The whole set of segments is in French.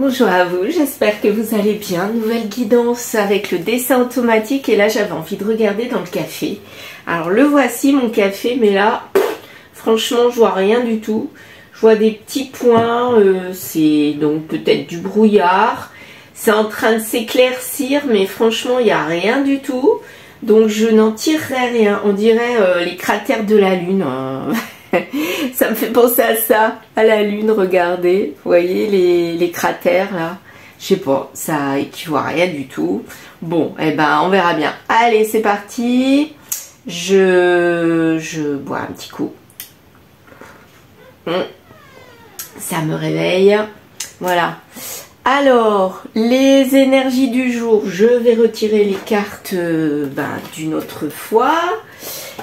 Bonjour à vous, j'espère que vous allez bien. Nouvelle guidance avec le dessin automatique et là j'avais envie de regarder dans le café. Alors le voici mon café, mais là franchement je vois rien du tout. Je vois des petits points, c'est donc peut-être du brouillard. C'est en train de s'éclaircir mais franchement il n'y a rien du tout. Donc je n'en tirerai rien, on dirait les cratères de la lune. Ça me fait penser à ça, à la lune, regardez, vous voyez les cratères là, je sais pas, ça équivaut à rien du tout. Bon, eh ben on verra bien. Allez, c'est parti, je bois un petit coup. Ça me réveille, voilà. Alors, les énergies du jour, je vais retirer les cartes d'une autre fois.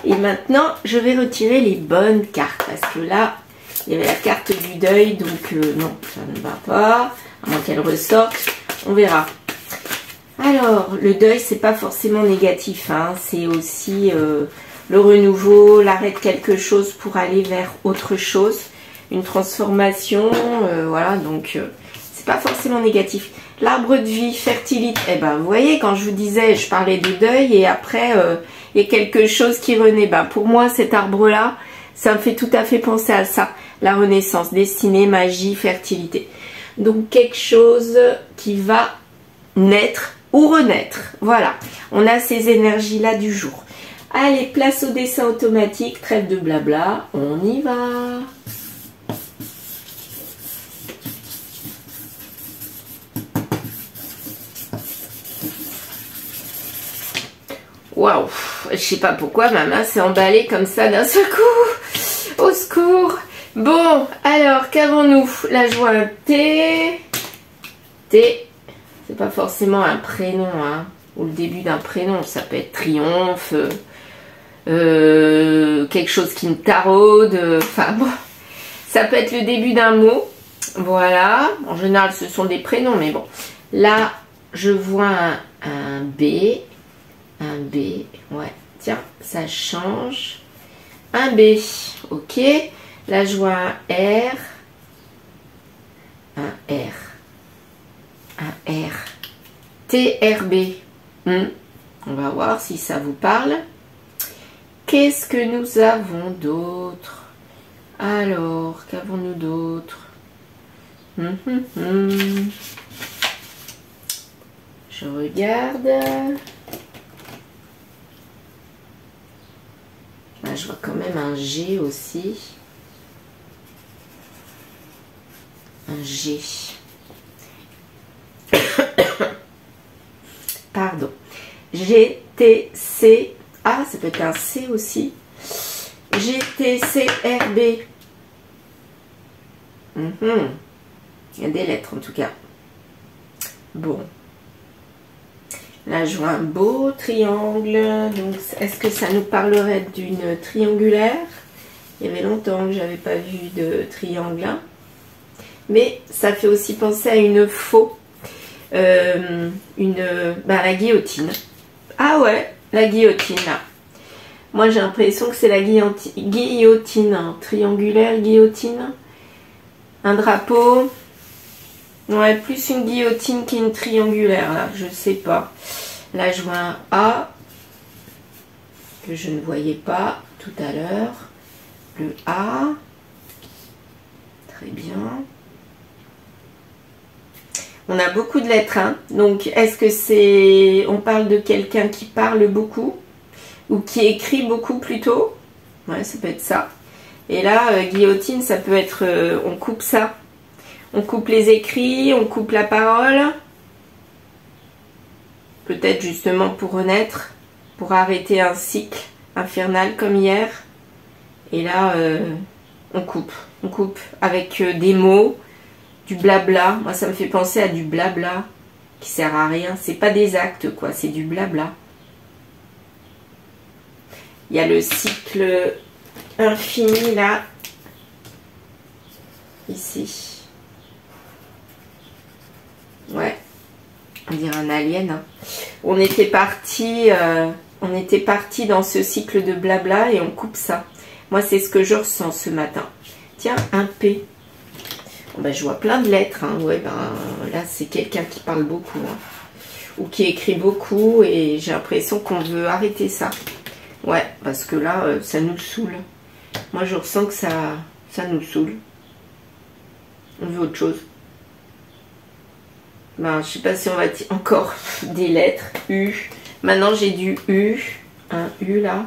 Et maintenant, je vais retirer les bonnes cartes. Parce que là, il y avait la carte du deuil. Donc, non, ça ne va pas. À moins qu'elle ressorte. On verra. Alors, le deuil, c'est pas forcément négatif. Hein. C'est aussi le renouveau, l'arrêt de quelque chose pour aller vers autre chose. Une transformation. Voilà, donc... c'est pas forcément négatif. L'arbre de vie, fertilité. Eh ben, vous voyez, quand je vous disais, je parlais de deuil et après, il y a quelque chose qui renaît. Ben, pour moi, cet arbre-là, ça me fait tout à fait penser à ça. La renaissance, destinée, magie, fertilité. Donc, quelque chose qui va naître ou renaître. Voilà. On a ces énergies-là du jour. Allez, place au dessin automatique. Trêve de blabla. On y va. Waouh, je sais pas pourquoi ma main s'est emballée comme ça d'un seul coup. Au secours. Bon, alors qu'avons-nous? Là, je vois un T. T, c'est pas forcément un prénom, hein, ou le début d'un prénom. Ça peut être triomphe, quelque chose qui me taraude. Enfin bon, ça peut être le début d'un mot. Voilà. En général, ce sont des prénoms, mais bon. Là, je vois un B. Un B, ouais, tiens, ça change. Un B, ok. Là, je vois un R. Un R. Un R. TRB. On va voir si ça vous parle. Qu'est-ce que nous avons d'autre? Alors, qu'avons-nous d'autre? Je regarde. Là, je vois quand même un G aussi. Un G. Pardon. G, T, C. Ah, ça peut être un C aussi. G, T, C, R, B. Il y a des lettres en tout cas. Bon. Là, je vois un beau triangle. Donc, est-ce que ça nous parlerait d'une triangulaire? Il y avait longtemps que j'avais pas vu de triangle. Mais ça fait aussi penser à une faux. La guillotine. Ah ouais, la guillotine, là. Moi, j'ai l'impression que c'est la guillotine. Hein. Triangulaire, guillotine. Un drapeau. Ouais, plus une guillotine qu'une triangulaire, là, je sais pas. Là, je vois un A, que je ne voyais pas tout à l'heure. Le A. Très bien. On a beaucoup de lettres, hein. Donc, est-ce que c'est... On parle de quelqu'un qui parle beaucoup ou qui écrit beaucoup plutôt? Ouais, ça peut être ça. Et là, guillotine, ça peut être... on coupe ça. On coupe les écrits, on coupe la parole. Peut-être justement pour renaître, pour arrêter un cycle infernal comme hier. Et là, on coupe. On coupe avec des mots, du blabla. Moi, ça me fait penser à du blabla qui sert à rien. C'est pas des actes, quoi. C'est du blabla. Il y a le cycle infini, là. Ici. Ouais, on dirait un alien. Hein. On était parti dans ce cycle de blabla et on coupe ça. Moi, c'est ce que je ressens ce matin. Tiens, un P. Ben, je vois plein de lettres. Hein. Ouais, ben, là, c'est quelqu'un qui parle beaucoup. Hein. Ou qui écrit beaucoup. Et j'ai l'impression qu'on veut arrêter ça. Ouais, parce que là, ça nous saoule. Moi, je ressens que ça nous saoule. On veut autre chose. Ben, je sais pas si on va dire encore des lettres. U. Maintenant, j'ai du U. Un U, là.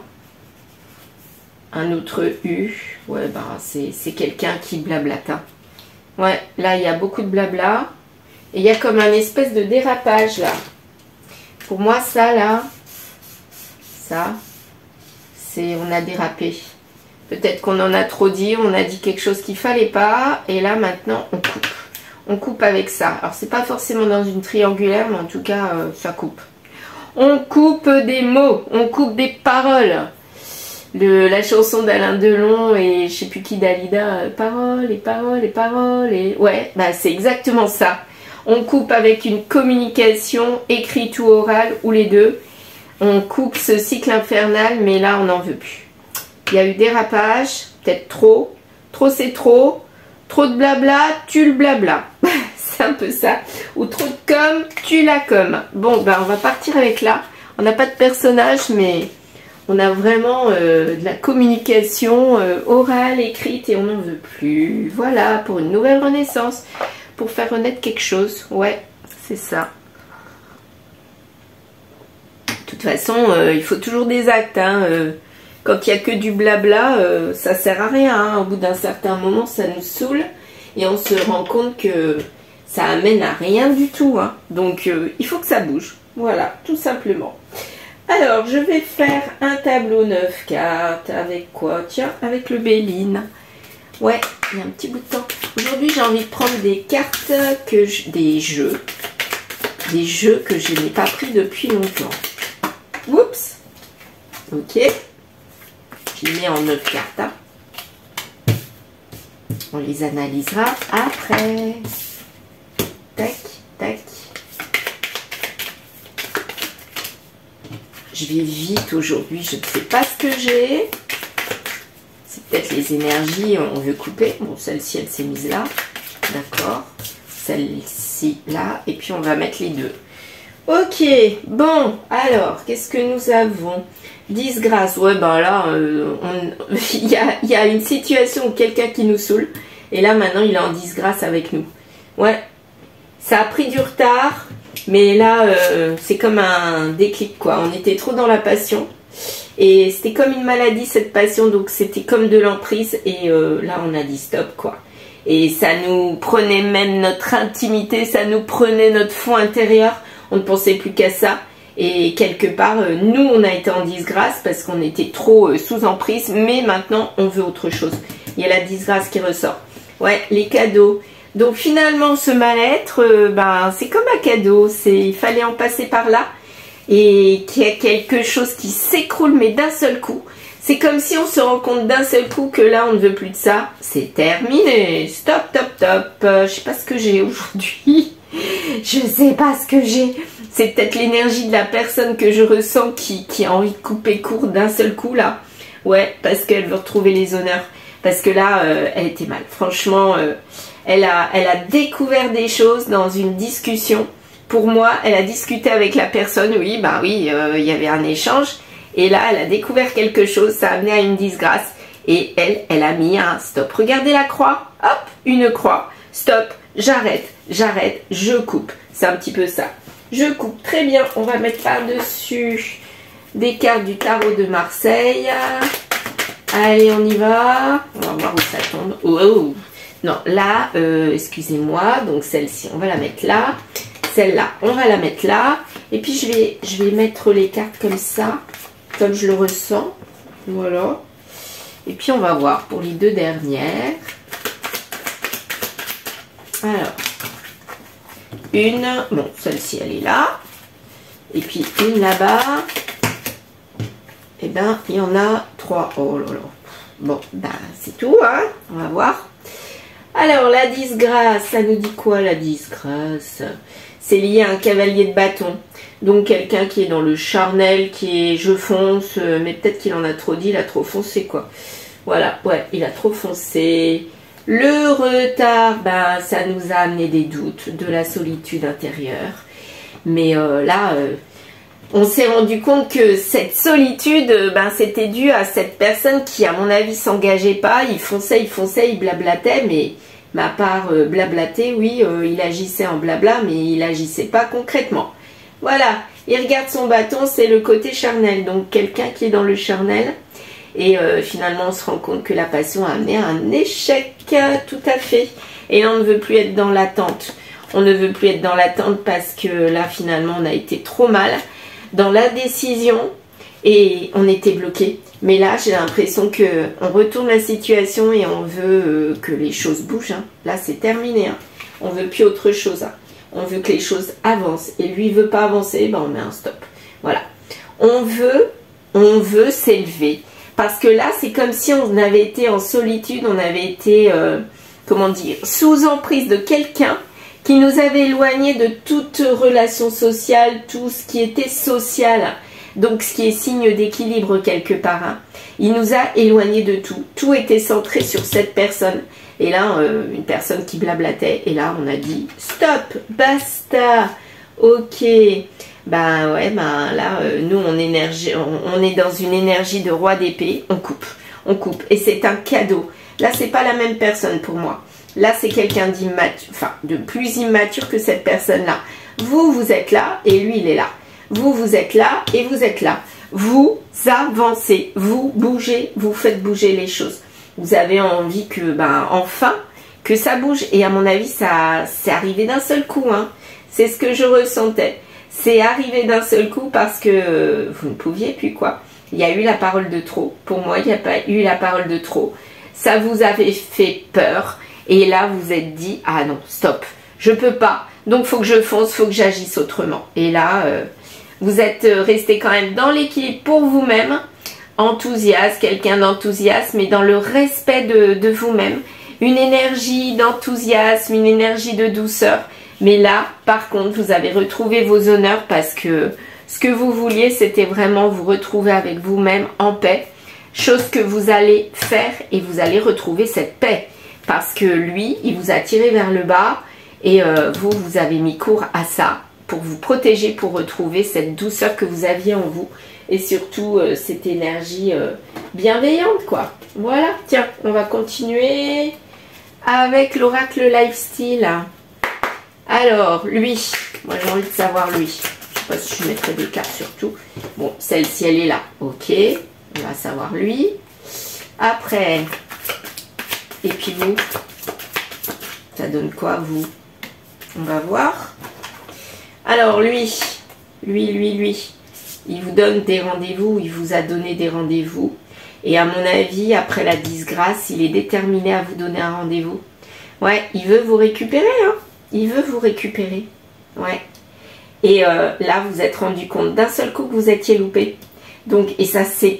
Un autre U. Ouais, ben, c'est quelqu'un qui blablate. Hein. Ouais, là, il y a beaucoup de blabla. Et il y a comme un espèce de dérapage, là. Pour moi, ça, là, ça, c'est... On a dérapé. Peut-être qu'on en a trop dit, on a dit quelque chose qu'il fallait pas. Et là, maintenant, on coupe. On coupe avec ça. Alors, c'est pas forcément dans une triangulaire, mais en tout cas, ça coupe. On coupe des mots. On coupe des paroles. La chanson d'Alain Delon et je sais plus qui Dalida, paroles et paroles et paroles et... Ouais, bah c'est exactement ça. On coupe avec une communication écrite ou orale, ou les deux. On coupe ce cycle infernal, mais là on n'en veut plus. Il y a eu dérapage, peut-être trop. Trop c'est trop. Trop de blabla, tu le blabla. C'est un peu ça. Ou trop de com, tu la com. Bon, ben on va partir avec là. On n'a pas de personnage, mais... On a vraiment de la communication orale, écrite et on n'en veut plus. Voilà, pour une nouvelle renaissance. Pour faire renaître quelque chose. Ouais, c'est ça. De toute façon, il faut toujours des actes. Hein. Quand il n'y a que du blabla, ça sert à rien. Hein. Au bout d'un certain moment, ça nous saoule. Et on se rend compte que ça amène à rien du tout. Hein. Donc, il faut que ça bouge. Voilà, tout simplement. Alors, je vais faire un tableau 9 cartes. Avec quoi? Tiens, avec le Béline. Ouais, il y a un petit bout de temps. Aujourd'hui, j'ai envie de prendre des cartes, des jeux que je n'ai pas pris depuis longtemps. Oups. Ok. Je les mets en 9 cartes. Hein. On les analysera après. Tac, tac. Je vais vite aujourd'hui, je ne sais pas ce que j'ai. C'est peut-être les énergies, on veut couper. Bon, celle-ci, elle s'est mise là. D'accord. Celle-ci, là. Et puis, on va mettre les deux. Ok. Bon, alors, qu'est-ce que nous avons? Disgrâce. Ouais, ben là, il y a une situation où quelqu'un qui nous saoule. Et là, maintenant, il est en disgrâce avec nous. Ouais. Ça a pris du retard. Mais là, c'est comme un déclic, quoi. On était trop dans la passion. Et c'était comme une maladie, cette passion. Donc, c'était comme de l'emprise. Et là, on a dit stop, quoi. Et ça nous prenait même notre intimité. Ça nous prenait notre fond intérieur. On ne pensait plus qu'à ça. Et quelque part, nous, on a été en disgrâce parce qu'on était trop sous emprise. Mais maintenant, on veut autre chose. Il y a la disgrâce qui ressort. Ouais, les cadeaux. Donc finalement ce mal-être, ben, c'est comme un cadeau, il fallait en passer par là et qu'il y a quelque chose qui s'écroule mais d'un seul coup. C'est comme si on se rend compte d'un seul coup que là on ne veut plus de ça, c'est terminé, stop, top, top. Je sais pas ce que j'ai aujourd'hui, je sais pas ce que j'ai. C'est peut-être l'énergie de la personne que je ressens qui a envie de couper court d'un seul coup là. Ouais, parce qu'elle veut retrouver les honneurs, parce que là elle était mal, franchement... Elle a découvert des choses dans une discussion. Pour moi, elle a discuté avec la personne. Oui, bah oui, il y avait un échange. Et là, elle a découvert quelque chose. Ça a amené à une disgrâce. Et elle a mis un stop. Regardez la croix. Hop, une croix. Stop, j'arrête, je coupe. C'est un petit peu ça. Je coupe. Très bien. On va mettre par-dessus des cartes du tarot de Marseille. Allez, on y va. On va voir où ça tombe. Oh. Non, là, excusez-moi, donc celle-ci, on va la mettre là. Celle-là, on va la mettre là. Et puis, je vais mettre les cartes comme ça, comme je le ressens. Voilà. Et puis, on va voir pour les deux dernières. Alors, une, bon, celle-ci, elle est là. Et puis, une là-bas. Et ben, il y en a 3. Oh là là. Bon, ben, c'est tout, hein. On va voir. Alors, la disgrâce, ça nous dit quoi la disgrâce? C'est lié à un cavalier de bâton. Donc, quelqu'un qui est dans le charnel, qui est je fonce, mais peut-être qu'il en a trop dit, il a trop foncé, quoi. Voilà, ouais, il a trop foncé. Le retard, ben, ça nous a amené des doutes, de la solitude intérieure. Mais là, on s'est rendu compte que cette solitude, ben, c'était dû à cette personne qui, à mon avis, s'engageait pas. Il fonçait, il blablatait, mais à part blablater, oui, il agissait en blabla, mais il agissait pas concrètement. Voilà, il regarde son bâton, c'est le côté charnel. Donc, quelqu'un qui est dans le charnel. Et finalement, on se rend compte que la passion a amené à un échec, tout à fait. Et là, on ne veut plus être dans l'attente. On ne veut plus être dans l'attente parce que là, finalement, on a été trop mal dans la décision et on était bloqué. Mais là, j'ai l'impression qu'on retourne la situation et on veut que les choses bougent. Hein. Là, c'est terminé. Hein. On veut plus autre chose. Hein. On veut que les choses avancent. Et lui, il veut pas avancer, ben, on met un stop. Voilà. On veut s'élever. Parce que là, c'est comme si on avait été en solitude, on avait été, comment dire, sous emprise de quelqu'un qui nous avait éloigné de toute relation sociale, tout ce qui était social. Donc, ce qui est signe d'équilibre quelque part. Hein. Il nous a éloigné de tout. Tout était centré sur cette personne. Et là, une personne qui blablatait. Et là, on a dit, stop, basta, ok. Ben ouais, ben là, nous, on est dans une énergie de roi d'épée. On coupe. Et c'est un cadeau. Là, c'est pas la même personne pour moi. Là, c'est quelqu'un d'immature, enfin, de plus immature que cette personne-là. Vous, vous êtes là et lui, il est là. Vous, vous êtes là et vous êtes là. Vous avancez, vous bougez, vous faites bouger les choses. Vous avez envie que, ben, enfin, que ça bouge. Et à mon avis, ça, c'est arrivé d'un seul coup. Hein. C'est ce que je ressentais. C'est arrivé d'un seul coup parce que vous ne pouviez plus, quoi. Il y a eu la parole de trop. Pour moi, il n'y a pas eu la parole de trop. Ça vous avait fait peur. Et là, vous vous êtes dit, ah non, stop, je peux pas. Donc, faut que je fonce, faut que j'agisse autrement. Et là, vous êtes resté quand même dans l'équilibre pour vous-même. Enthousiaste, quelqu'un d'enthousiaste, mais dans le respect de vous-même. Une énergie d'enthousiasme, une énergie de douceur. Mais là, par contre, vous avez retrouvé vos honneurs parce que ce que vous vouliez, c'était vraiment vous retrouver avec vous-même en paix. Chose que vous allez faire et vous allez retrouver cette paix. Parce que lui, il vous a tiré vers le bas et vous avez mis court à ça pour vous protéger, pour retrouver cette douceur que vous aviez en vous. Et surtout, cette énergie bienveillante, quoi. Voilà, tiens, on va continuer avec l'oracle lifestyle. Alors, lui, moi j'ai envie de savoir lui. Je sais pas si je mettrai des cartes surtout. Bon, celle-ci, elle est là. Ok, on va savoir lui. Après, et puis vous, ça donne quoi vous? On va voir. Alors lui, il vous donne des rendez-vous, il vous a donné des rendez-vous. Et à mon avis, après la disgrâce, il est déterminé à vous donner un rendez-vous. Ouais, il veut vous récupérer, hein. Il veut vous récupérer. Ouais. Et là, vous êtes rendu compte d'un seul coup que vous étiez loupé. Donc, et ça s'est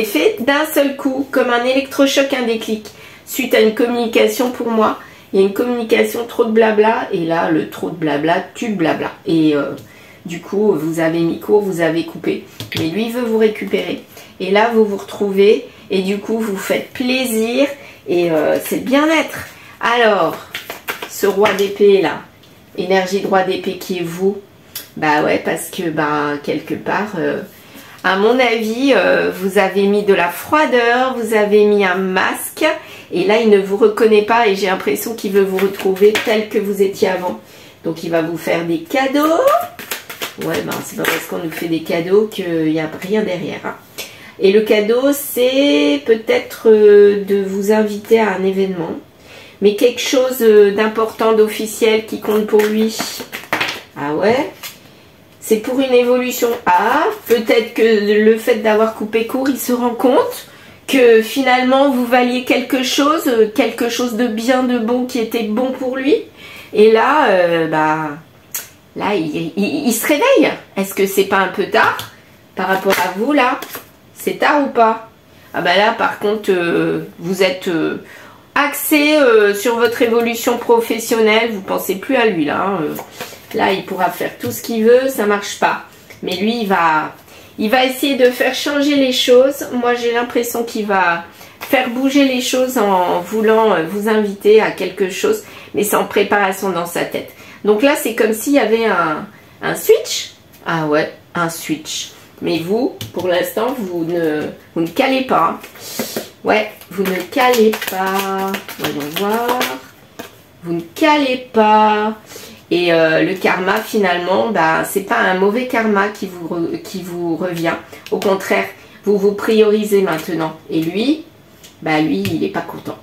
fait d'un seul coup, comme un électrochoc, un déclic. Suite à une communication pour moi. Il y a une communication, trop de blabla. Et là, le trop de blabla tue le blabla. Et du coup, vous avez mis court, vous avez coupé. Mais lui, il veut vous récupérer. Et là, vous vous retrouvez. Et du coup, vous faites plaisir. Et c'est le bien-être. Alors, ce roi d'épée là, énergie de roi d'épée qui est vous, bah ouais, parce que bah quelque part, à mon avis, vous avez mis de la froideur, vous avez mis un masque, et là il ne vous reconnaît pas, et j'ai l'impression qu'il veut vous retrouver tel que vous étiez avant. Donc il va vous faire des cadeaux. Ouais, ben c'est pas parce qu'on nous fait des cadeaux qu'il n'y a rien derrière. Hein. Et le cadeau, c'est peut-être de vous inviter à un événement. Mais quelque chose d'important, d'officiel qui compte pour lui. Ah ouais? C'est pour une évolution. Ah, peut-être que le fait d'avoir coupé court, il se rend compte que finalement vous valiez quelque chose de bien, de bon, qui était bon pour lui. Et là, là, il se réveille. Est-ce que c'est pas un peu tard par rapport à vous là? C'est tard ou pas? Ah bah là, par contre, vous êtes axé sur votre évolution professionnelle, vous pensez plus à lui là. Hein. Là, il pourra faire tout ce qu'il veut, ça marche pas. Mais lui, il va essayer de faire changer les choses. Moi, j'ai l'impression qu'il va faire bouger les choses en voulant vous inviter à quelque chose, mais c'est en préparation dans sa tête. Donc là, c'est comme s'il y avait un switch. Ah ouais, un switch. Mais vous, pour l'instant, vous ne calez pas. Ouais, vous ne calez pas. Voyons voir. Vous ne calez pas. Et le karma, finalement, bah, c'est pas un mauvais karma qui vous revient. Au contraire, vous vous priorisez maintenant. Et lui, bah lui, il n'est pas content.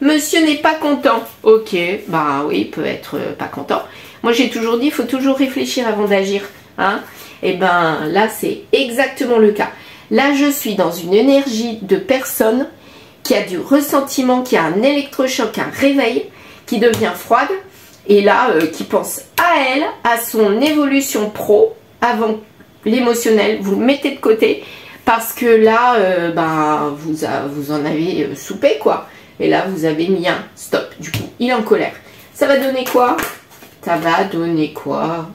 Monsieur n'est pas content. Ok, bah oui, il peut être pas content. Moi, j'ai toujours dit, il faut toujours réfléchir avant d'agir. Hein? Et ben là, c'est exactement le cas. Là, je suis dans une énergie de personne qui a du ressentiment, qui a un électrochoc, un réveil, qui devient froide. Et là, qui pense à elle, à son évolution pro, avant l'émotionnel. Vous le mettez de côté. Parce que là, bah, vous en avez soupé, quoi. Et là, vous avez mis un stop. Du coup, il est en colère. Ça va donner quoi? Ça va donner quoi?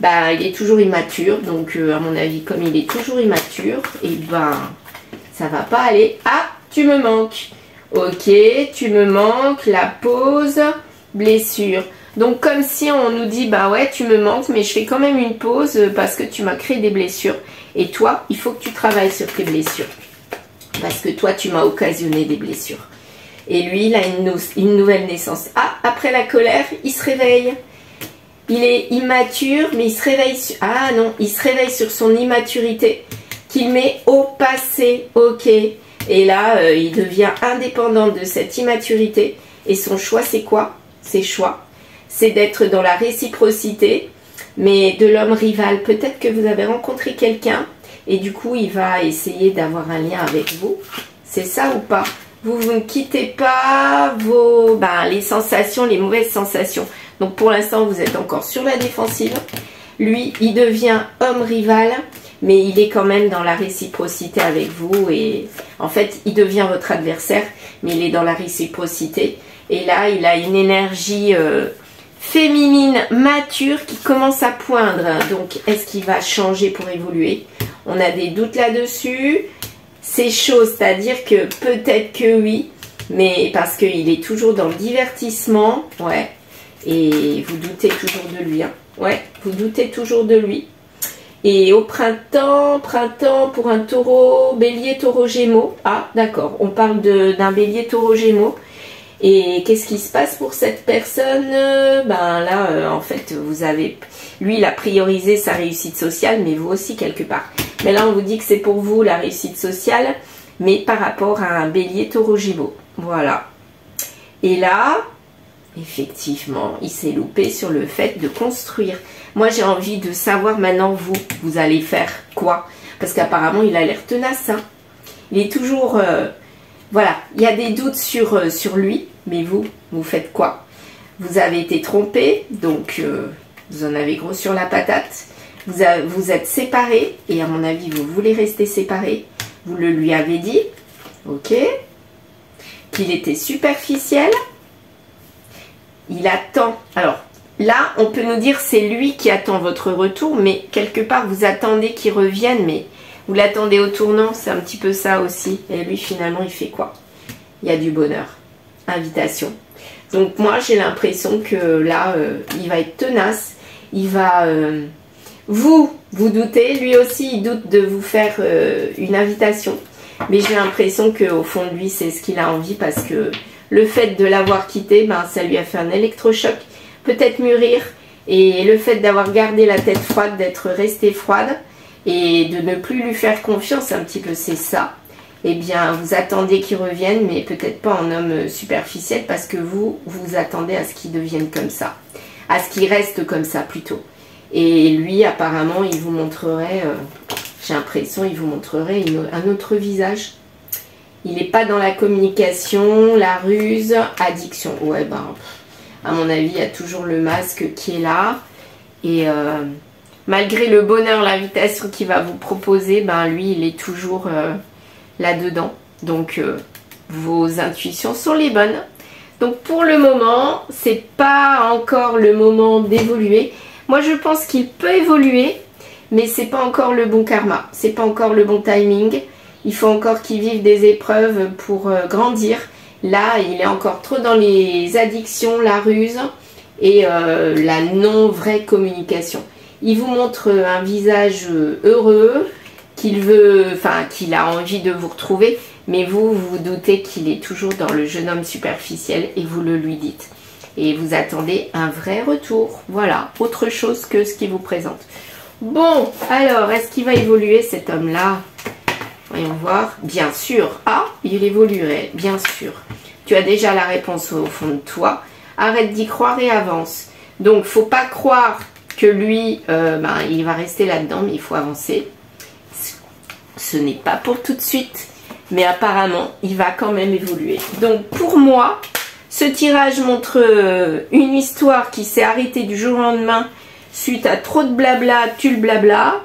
Bah, il est toujours immature. Donc, à mon avis, comme il est toujours immature, et ben, ça va pas aller. Ah, tu me manques. Ok, tu me manques. La pause, blessure. Donc, comme si on nous dit, bah ouais, tu me manques, mais je fais quand même une pause parce que tu m'as créé des blessures. Et toi, il faut que tu travailles sur tes blessures. Parce que toi, tu m'as occasionné des blessures. Et lui, il a une nouvelle naissance. Ah, après la colère, il se réveille. Il est immature, mais il se réveille sur... Ah non, il se réveille sur son immaturité qu'il met au passé. Ok. Et là, il devient indépendant de cette immaturité. Et son choix, c'est quoi? Ses choix, c'est d'être dans la réciprocité, mais de l'homme rival. Peut-être que vous avez rencontré quelqu'un et du coup, il va essayer d'avoir un lien avec vous. C'est ça ou pas? Vous ne quittez pas les sensations, les mauvaises sensations. Donc, pour l'instant, vous êtes encore sur la défensive. Lui, il devient homme rival, mais il est quand même dans la réciprocité avec vous. Et en fait, il devient votre adversaire, mais il est dans la réciprocité. Et là, il a une énergie féminine mature qui commence à poindre. Donc, est-ce qu'il va changer pour évoluer? On a des doutes là-dessus. C'est chaud, c'est-à-dire que peut-être que oui, mais parce qu'il est toujours dans le divertissement. Ouais. Et vous doutez toujours de lui. Hein. Ouais, vous doutez toujours de lui. Et au printemps pour un taureau, bélier, taureau, gémeaux. Ah, d'accord, on parle d'un bélier, taureau, gémeaux. Et qu'est-ce qui se passe pour cette personne? Ben là, en fait, lui, il a priorisé sa réussite sociale, mais vous aussi quelque part. Mais là, on vous dit que c'est pour vous la réussite sociale, mais par rapport à un bélier, taureau, gémeaux. Voilà. Et là, effectivement, il s'est loupé sur le fait de construire. Moi, j'ai envie de savoir maintenant, vous allez faire quoi? Parce qu'apparemment, il a l'air tenace. Hein. Il est toujours... voilà, il y a des doutes sur lui, mais vous faites quoi? Vous avez été trompé, donc vous en avez gros sur la patate. Vous êtes séparés, et à mon avis, vous voulez rester séparés. Vous le lui avez dit, ok? Qu'il était superficiel. Il attend. Alors, là, on peut nous dire c'est lui qui attend votre retour, mais quelque part, vous attendez qu'il revienne, mais... Vous l'attendez au tournant, c'est un petit peu ça aussi. Et lui, finalement, il fait quoi? Il y a du bonheur. Invitation. Donc, moi, j'ai l'impression que là, il va être tenace. Il va... vous doutez. Lui aussi, il doute de vous faire une invitation. Mais j'ai l'impression qu'au fond de lui, c'est ce qu'il a envie parce que le fait de l'avoir quitté, ben, ça lui a fait un électrochoc. Peut-être mûrir. Et le fait d'avoir gardé la tête froide, d'être resté froide, et de ne plus lui faire confiance, un petit peu c'est ça, eh bien vous attendez qu'il revienne, mais peut-être pas en homme superficiel, parce que vous attendez à ce qu'il devienne comme ça, à ce qu'il reste comme ça plutôt. Et lui apparemment il vous montrerait, j'ai l'impression il vous montrerait un autre visage. Il n'est pas dans la communication, la ruse, addiction. Ouais ben à mon avis il y a toujours le masque qui est là, et malgré le bonheur, l'invitation qu'il va vous proposer, ben lui, il est toujours là-dedans. Donc, vos intuitions sont les bonnes. Donc, pour le moment, c'est pas encore le moment d'évoluer. Moi, je pense qu'il peut évoluer, mais c'est pas encore le bon karma. C'est pas encore le bon timing. Il faut encore qu'il vive des épreuves pour grandir. Là, il est encore trop dans les addictions, la ruse et la non-vraie communication. Il vous montre un visage heureux, qu'il a envie de vous retrouver, mais vous vous doutez qu'il est toujours dans le jeune homme superficiel et vous le lui dites. Et vous attendez un vrai retour. Voilà, autre chose que ce qu'il vous présente. Bon, alors, est-ce qu'il va évoluer cet homme-là? Voyons voir. Bien sûr. Ah, il évoluerait, bien sûr. Tu as déjà la réponse au fond de toi. Arrête d'y croire et avance. Donc, faut pas croire que lui, il va rester là-dedans, mais il faut avancer. Ce n'est pas pour tout de suite, mais apparemment, il va quand même évoluer. Donc, pour moi, ce tirage montre une histoire qui s'est arrêtée du jour au lendemain suite à trop de blabla, tu le blabla.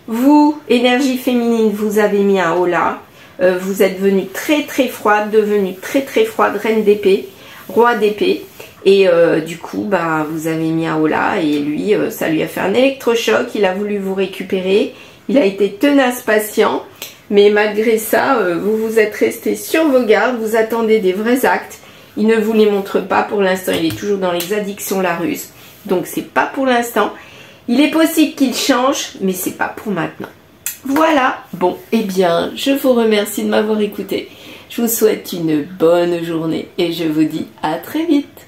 Vous, énergie féminine, vous avez mis un holà. Vous êtes venue très très froide, devenue très très froide, reine d'épée, roi d'épée. Et du coup, vous avez mis un holà et lui, ça lui a fait un électrochoc. Il a voulu vous récupérer. Il a été tenace, patient. Mais malgré ça, vous vous êtes resté sur vos gardes. Vous attendez des vrais actes. Il ne vous les montre pas pour l'instant. Il est toujours dans les addictions, la ruse. Donc, c'est pas pour l'instant. Il est possible qu'il change, mais c'est pas pour maintenant. Voilà. Bon, eh bien, je vous remercie de m'avoir écouté. Je vous souhaite une bonne journée et je vous dis à très vite.